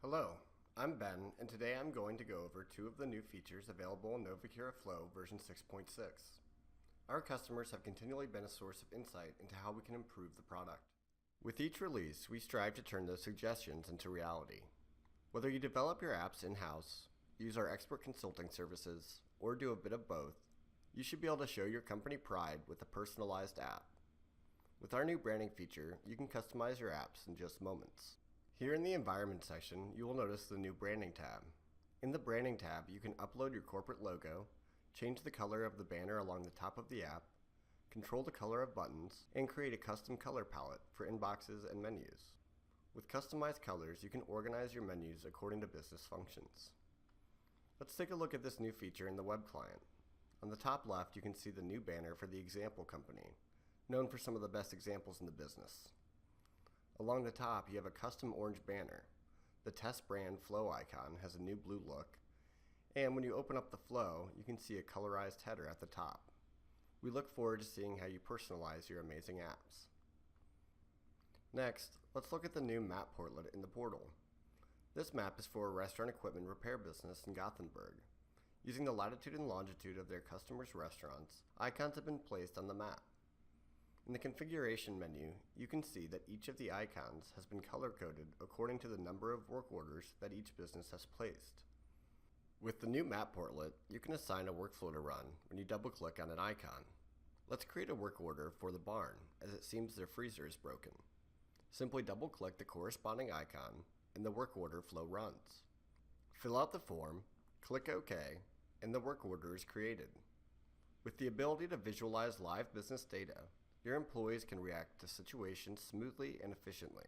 Hello, I'm Ben, and today I'm going to go over two of the new features available in Novacura Flow version 6.6. Our customers have continually been a source of insight into how we can improve the product. With each release, we strive to turn those suggestions into reality. Whether you develop your apps in-house, use our expert consulting services, or do a bit of both, you should be able to show your company pride with a personalized app. With our new branding feature, you can customize your apps in just moments. Here in the Environment section, you will notice the new Branding tab. In the Branding tab, you can upload your corporate logo, change the color of the banner along the top of the app, control the color of buttons, and create a custom color palette for inboxes and menus. With customized colors, you can organize your menus according to business functions. Let's take a look at this new feature in the web client. On the top left, you can see the new banner for the example company, known for some of the best examples in the business. Along the top, you have a custom orange banner. The test brand Flow icon has a new blue look, and when you open up the Flow, you can see a colorized header at the top. We look forward to seeing how you personalize your amazing apps. Next, let's look at the new map portlet in the portal. This map is for a restaurant equipment repair business in Gothenburg. Using the latitude and longitude of their customers' restaurants, icons have been placed on the map. In the configuration menu, you can see that each of the icons has been color-coded according to the number of work orders that each business has placed. With the new map portlet, you can assign a workflow to run when you double-click on an icon. Let's create a work order for the barn, as it seems their freezer is broken. Simply double-click the corresponding icon, and the work order flow runs. Fill out the form, click OK, and the work order is created. With the ability to visualize live business data, your employees can react to situations smoothly and efficiently.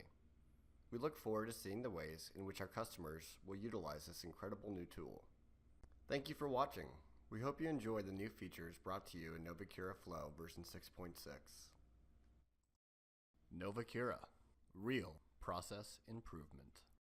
We look forward to seeing the ways in which our customers will utilize this incredible new tool. Thank you for watching. We hope you enjoy the new features brought to you in Novacura Flow version 6.6. Novacura, real process improvement.